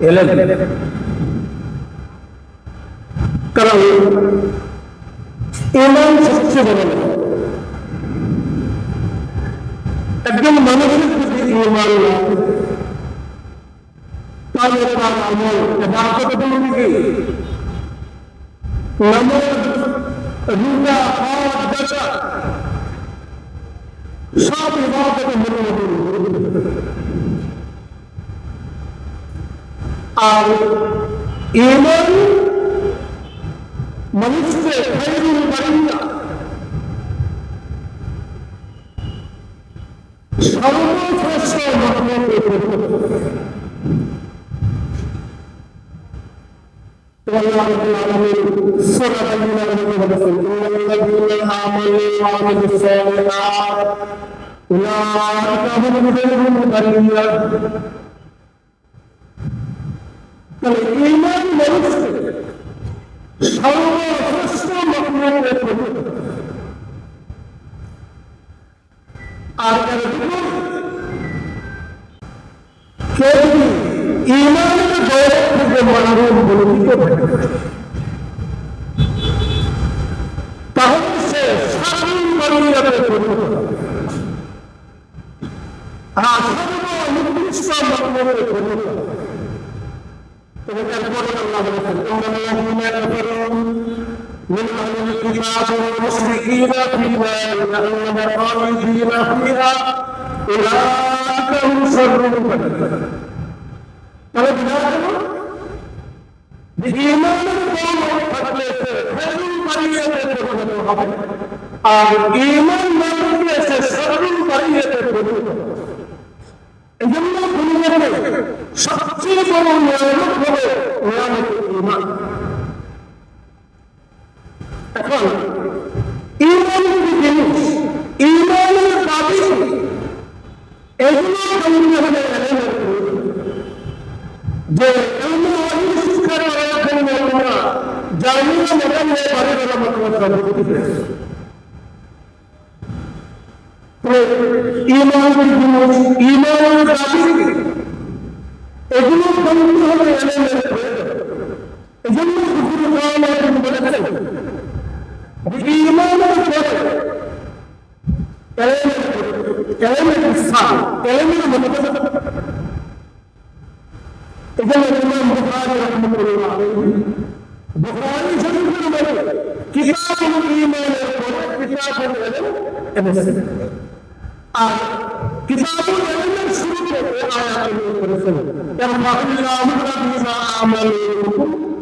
এলেন। কারণ ঈমান সবচেয়ে বড়। একজন মানুষের যদি ঈমান না তাহলে তার আমল ইবাদতের মধ্যে নামাজ, রোজা, হজ, যাকাত সব ইবাদতের মধ্যে। আর ঈমান মানুষকে খায়রুল বারিয়া সর্বশ্রেষ্ঠ মাহমুদের আল্লাহ রাব্বুল আলামিন সূরা আল-মুমিনুনের মধ্যে বলেছেন, ইন্নাল্লাযীনা আমানু ওয়া আমিলুস সালিহাত উলাইকা হুমুল খায়রুল বারিয়া। তাহলে ঈমান মানুষকে সর্বশ্রেষ্ঠ মাহমুদের আর কেউ ঈমানের গৌরব থেকে মাহরুম বলে দিতে পারে তাহলে সে সাধারণ মানবীয়তার আর সর্বনিকৃষ্ট মানবের তবে তারপরে আল্লাহ বলেছেন, ইন্নাল্লাযীনা কাফারু من أهل الكتاب والمشركين في نار جهنم خالدين فيها أولئك هم شر البرية। তাহলে ঈমানের গৌরব থাকলে খায়রুল বারিয়াতে পরিণত হবে, আর ঈমান না থাকলে সে শাররুল বারিয়াতে পরিণত হবে। এজন্য দুনিয়াতে সবচেয়ে বড় নিয়ামত হলো নিয়ামত ঈমান। এখন ঈমানের জিনিস, ঈমানের দাবি, এগুলো জানতে হলে যে শিক্ষার আমরা জানি না মনে বাড়ি করা ঈমানের জিনিস, ঈমানের দাবি, এগুলো জানতে হলে এজন্য বলেছেন ঈমানের পরে এলেমের ইসলাম, এলেমের মধ্যে এজন্য ইমাম বুখারী রাহমাতুল্লাহ আলাইহি বুখারী শরীফের মধ্যে কিতাবুল ঈমানের পরে কিতাবুল ইলম এনেছেন। আর কিতাবুল ইলমের শুরুতে আয়াত করেছেন, ইয়ারফাউল্লাহু আল্লাযীনা আমানু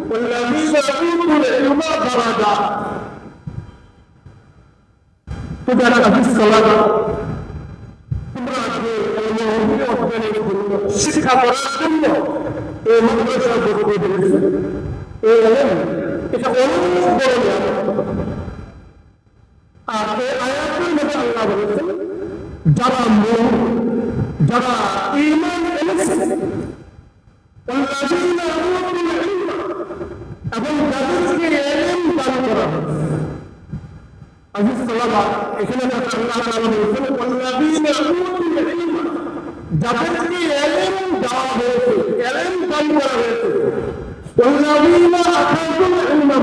ওয়াল্লাযীনা উতুল ইলমা দারাজাত। তোমরা শিক্ষা করার জন্য এই মাদ্রাসা গঠন করেছে। এই ইলম এটা অনেক বড় নিয়ামত। আর এই আয়াতের মধ্যে আল্লাহ বলেছেন, যারা যারা ঈমান এনেছে ওয়াল্লাযীনা উতুল ইলমা, এবং যাদেরকে ইলম দান করা হয়েছে। আজিজ সালামা, এখানে আল্লাহ তাআলা বলেছেন ওয়াল্লাযীনা উতুল ইলমা, যাদেরকে ইলম দেওয়া হয়েছে, ইলম দান করা হয়েছে। ওয়াল্লাযীনা আখাযুল ইলমা,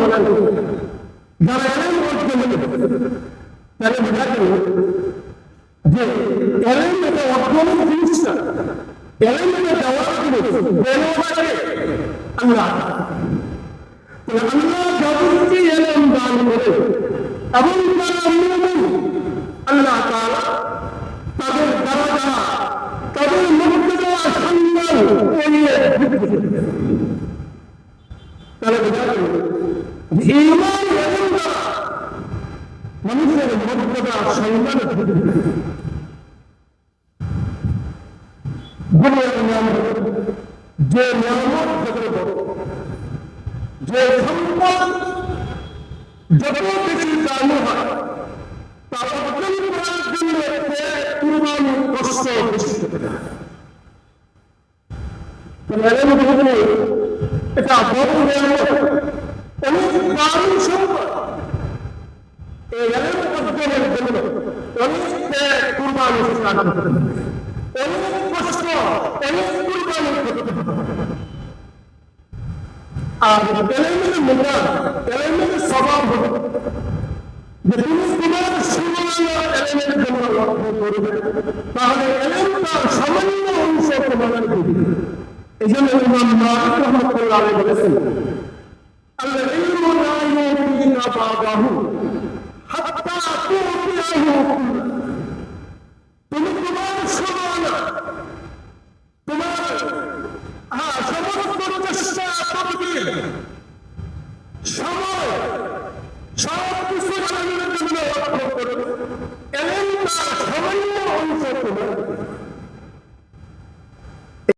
যারা ইলম অর্জন করেছে। তাহলে বোঝা গেল যে ইলম এটা অর্জনের জিনিস না, ইলম এটা দেওয়ার জিনিস। দেওয়াটাকে আল্লাহ, আল্লাহ যাদেরকে ইলম দান করে এবং তারা মুমিন, আল্লাহ তাআলা তাদের দরজা, তাদের মর্যাদা, সম্মান বাড়িয়ে দিবেন। তাহলে বোঝা গেল যে ঈমান এবং মানুষের মর্যাদা, সম্মান দুনিয়ার নিয়ামত, যে নিয়ামত যত বড়, যে সম্পদ যত বেশি দামি হয়, তা অর্জন করার জন্য কুরবানি কষ্ট বেশি হতে পারে। এটা বড় নিয়ামত, অনেক দামি সম্পদ। এই ইলম অর্জনের জন্য অনেক কুরবানি করতে হবে, অনেক কষ্ট, অনেক কুরবানি করতে হবে। আর এলেমের মোটা এলেমের স্বভাব হবে যে তুমি তোমার সময় এলেমের জন্য লক্ষ্য করবে, তাহলে এলেম তার সামান্য অংশ তোমাদের দিবে। এই জন্য ইমাম মালিক রাহমাতুল্লাহ আলাইহি বলেছেন, আল ইলমু লা ইউতিকা বাদাহু হাত্তা তুতিয়াহু